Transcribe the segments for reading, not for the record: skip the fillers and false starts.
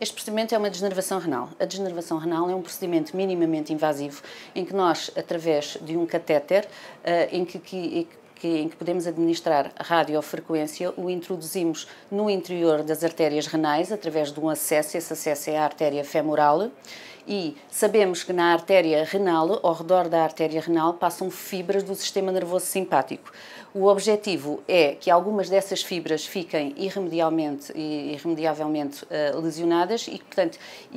Este procedimento é uma desnervação renal. A desnervação renal é um procedimento minimamente invasivo em que nós, através de um catéter, em que podemos administrar radiofrequência, o introduzimos no interior das artérias renais através de um acesso, esse acesso é a artéria femoral, e sabemos que na artéria renal, ao redor da artéria renal, passam fibras do sistema nervoso simpático. O objetivo é que algumas dessas fibras fiquem irremediavelmente lesionadas e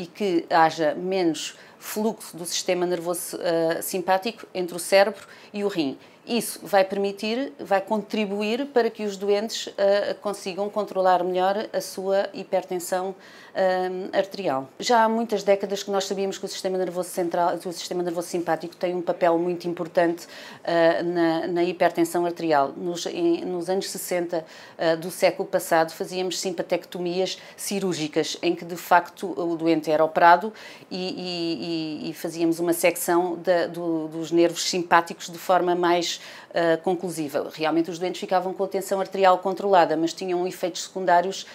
que haja menos fluxo do sistema nervoso simpático entre o cérebro e o rim. Isso vai contribuir para que os doentes consigam controlar melhor a sua hipertensão arterial. Já há muitas décadas que nós sabíamos que o sistema nervoso central, o sistema nervoso simpático tem um papel muito importante na hipertensão arterial. Nos anos 60 do século passado fazíamos simpatectomias cirúrgicas, em que de facto o doente era operado e fazíamos uma secção dos nervos simpáticos de forma mais conclusiva. Realmente os doentes ficavam com a tensão arterial controlada, mas tinham efeitos secundários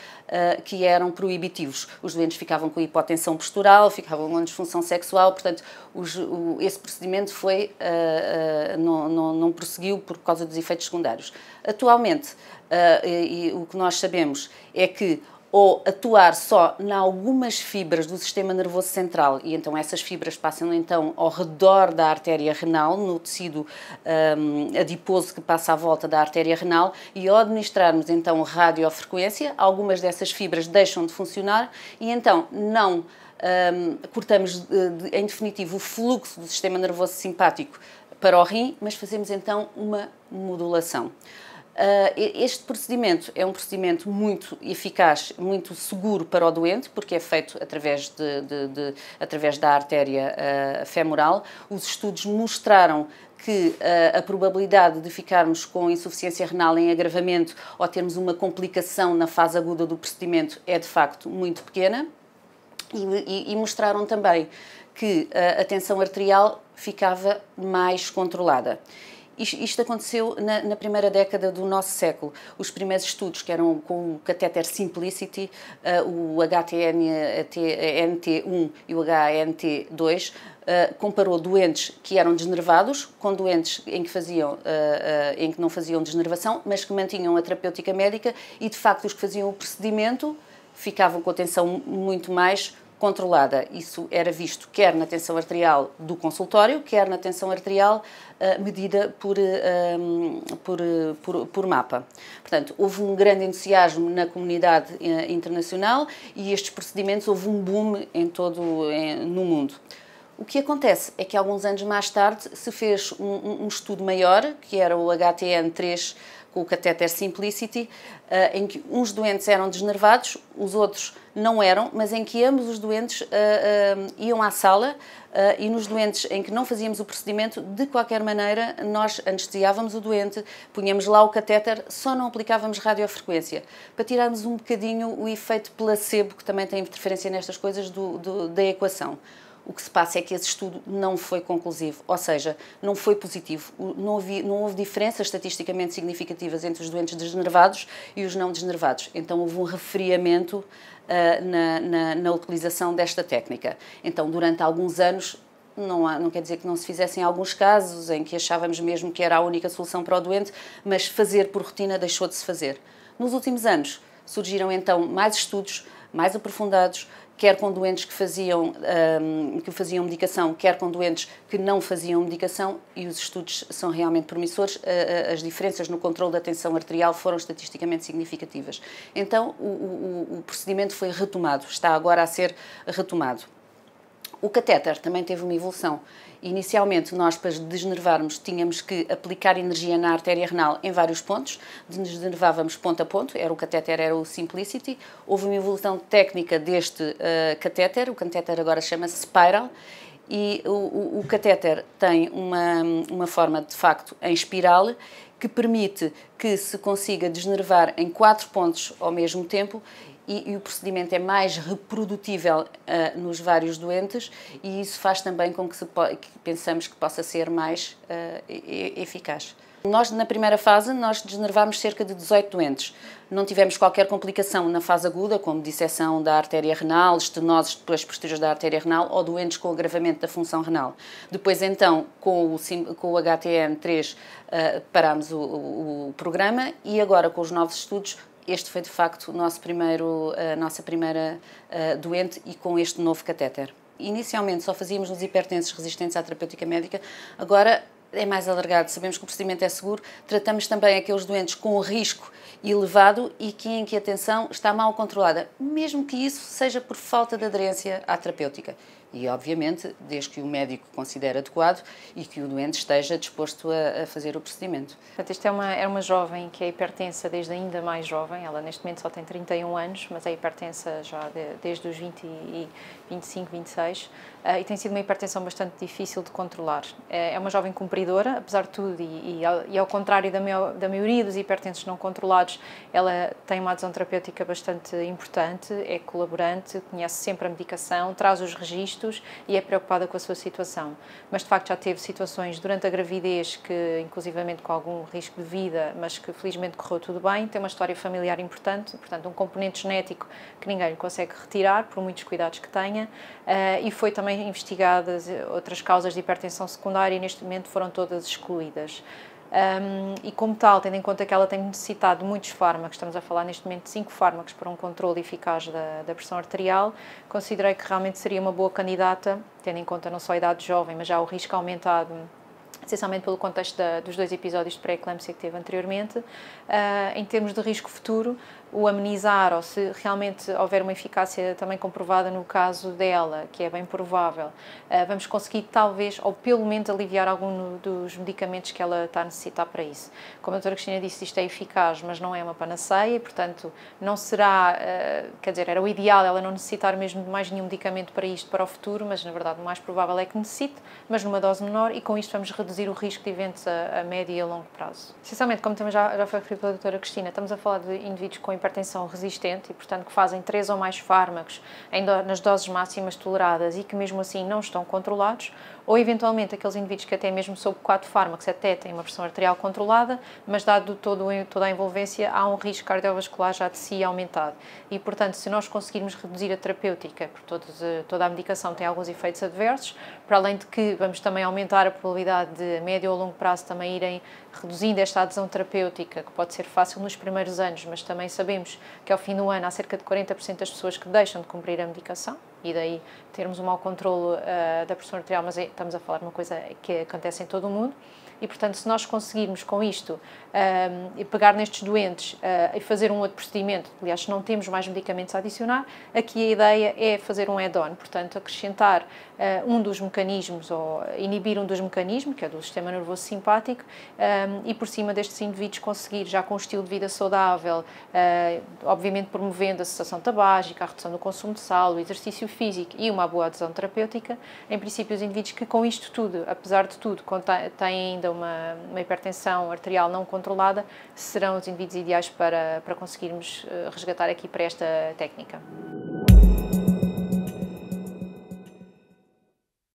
que eram proibitivos. Os doentes ficavam com hipotensão postural, ficavam com disfunção sexual, portanto, esse procedimento não prosseguiu por causa dos efeitos secundários. Atualmente, o que nós sabemos é que ou atuar só em algumas fibras do sistema nervoso central, e então essas fibras passam então ao redor da artéria renal, no tecido adiposo que passa à volta da artéria renal, e ao administrarmos então radiofrequência, algumas dessas fibras deixam de funcionar e então não cortamos em definitivo o fluxo do sistema nervoso simpático para o rim, mas fazemos então uma modulação. Este procedimento é um procedimento muito eficaz, muito seguro para o doente, porque é feito através da artéria femoral. Os estudos mostraram que a probabilidade de ficarmos com insuficiência renal em agravamento ou termos uma complicação na fase aguda do procedimento é de facto muito pequena e mostraram também que a tensão arterial ficava mais controlada. Isto aconteceu na primeira década do nosso século. Os primeiros estudos, que eram com o catéter Simplicity, o HTNT1 e o HNT2, comparou doentes que eram desnervados com doentes em que não faziam desnervação, mas que mantinham a terapêutica médica e, de facto, os que faziam o procedimento ficavam com a tensão muito mais controlada. Isso era visto quer na tensão arterial do consultório, quer na tensão arterial medida por mapa. Portanto, houve um grande entusiasmo na comunidade internacional e estes procedimentos houve um boom no mundo. O que acontece é que alguns anos mais tarde se fez um estudo maior, que era o HTN3 com o catéter Simplicity, em que uns doentes eram desnervados, os outros não eram, mas em que ambos os doentes iam à sala e nos doentes em que não fazíamos o procedimento, de qualquer maneira, nós anestesiávamos o doente, punhamos lá o catéter, só não aplicávamos radiofrequência, para tirarmos um bocadinho o efeito placebo, que também tem interferência nestas coisas, da equação. O que se passa é que esse estudo não foi conclusivo, ou seja, não foi positivo. Não houve diferenças estatisticamente significativas entre os doentes desnervados e os não desnervados. Então houve um refriamento na utilização desta técnica. Então, durante alguns anos, não quer dizer que não se fizessem alguns casos em que achávamos mesmo que era a única solução para o doente, mas fazer por rotina deixou de se fazer. Nos últimos anos surgiram então mais estudos, mais aprofundados, quer com doentes que faziam medicação, quer com doentes que não faziam medicação, e os estudos são realmente promissores. As diferenças no controle da tensão arterial foram estatisticamente significativas. Então, o procedimento foi retomado, está agora a ser retomado. O catéter também teve uma evolução. Inicialmente, nós, para desnervarmos, tínhamos que aplicar energia na artéria renal em vários pontos. Desnervávamos ponto a ponto, o catéter era o Simplicity. Houve uma evolução técnica deste catéter, o catéter agora chama-se Spiral, e o catéter tem uma forma, de facto, em espiral, que permite que se consiga desnervar em 4 pontos ao mesmo tempo, e o procedimento é mais reprodutível nos vários doentes, e isso faz também com que pensamos que possa ser mais eficaz. Nós, na primeira fase, nós desnervámos cerca de 18 doentes. Não tivemos qualquer complicação na fase aguda, como disseção da artéria renal, estenoses pelas posteriores da artéria renal ou doentes com agravamento da função renal. Depois, então, com o HTN3, parámos o programa e agora, com os novos estudos, este foi, de facto, a nossa primeira doente e com este novo catéter. Inicialmente só fazíamos nos hipertensos resistentes à terapêutica médica, agora é mais alargado, sabemos que o procedimento é seguro, tratamos também aqueles doentes com risco elevado e em que a tensão está mal controlada, mesmo que isso seja por falta de aderência à terapêutica. E, obviamente, desde que o médico considere adequado e que o doente esteja disposto a fazer o procedimento. Portanto, esta é uma jovem que é hipertensa desde ainda mais jovem, ela neste momento só tem 31 anos, mas é hipertensa já desde os 25, 26, e tem sido uma hipertensão bastante difícil de controlar. É uma jovem cumpridora, apesar de tudo, e ao contrário da maioria dos hipertensos não controlados, ela tem uma adesão terapêutica bastante importante, é colaborante, conhece sempre a medicação, traz os registros e é preocupada com a sua situação. Mas, de facto, já teve situações durante a gravidez que, inclusivamente com algum risco de vida, mas que felizmente correu tudo bem, tem uma história familiar importante, portanto, um componente genético que ninguém lhe consegue retirar, por muitos cuidados que tenha, e foi também investigadas outras causas de hipertensão secundária e, neste momento, foram todas excluídas. E como tal, tendo em conta que ela tem necessitado de muitos fármacos, estamos a falar neste momento de 5 fármacos para um controle eficaz da pressão arterial, considerei que realmente seria uma boa candidata, tendo em conta não só a idade jovem, mas já o risco aumentado, essencialmente pelo contexto dos 2 episódios de pré-eclâmpsia que teve anteriormente. Em termos de risco futuro, o amenizar, ou se realmente houver uma eficácia também comprovada no caso dela, que é bem provável, vamos conseguir talvez, ou pelo menos aliviar algum dos medicamentos que ela está a necessitar para isso. Como a doutora Cristina disse, isto é eficaz, mas não é uma panaceia, e, portanto, não será, quer dizer, era o ideal ela não necessitar mesmo de mais nenhum medicamento para isto para o futuro, mas na verdade o mais provável é que necessite, mas numa dose menor, e com isto vamos reduzir o risco de eventos a médio e a longo prazo. Essencialmente, como também já foi referido pela doutora Cristina, estamos a falar de indivíduos com hipertensão resistente e, portanto, que fazem 3 ou mais fármacos nas doses máximas toleradas e que mesmo assim não estão controlados, ou eventualmente aqueles indivíduos que até mesmo sob 4 fármacos até têm uma pressão arterial controlada, mas dado toda a envolvência há um risco cardiovascular já de si aumentado. E, portanto, se nós conseguirmos reduzir a terapêutica, porque toda a medicação tem alguns efeitos adversos, para além de que vamos também aumentar a probabilidade de a médio ou longo prazo também irem reduzindo esta adesão terapêutica, que pode ser fácil nos primeiros anos, mas também sabemos que ao fim do ano há cerca de 40% das pessoas que deixam de cumprir a medicação, e daí termos um mau controle da pressão arterial, mas estamos a falar de uma coisa que acontece em todo o mundo. E, portanto, se nós conseguirmos com isto pegar nestes doentes e fazer um outro procedimento, aliás, se não temos mais medicamentos a adicionar, aqui a ideia é fazer um add-on, portanto, acrescentar um dos mecanismos ou inibir um dos mecanismos, que é do sistema nervoso simpático, e por cima destes indivíduos conseguir, já com um estilo de vida saudável, obviamente promovendo a cessação tabágica, a redução do consumo de sal, o exercício físico e uma boa adesão terapêutica, em princípio os indivíduos que com isto tudo, apesar de tudo, têm ainda uma hipertensão arterial não controlada, serão os indivíduos ideais para conseguirmos resgatar aqui para esta técnica.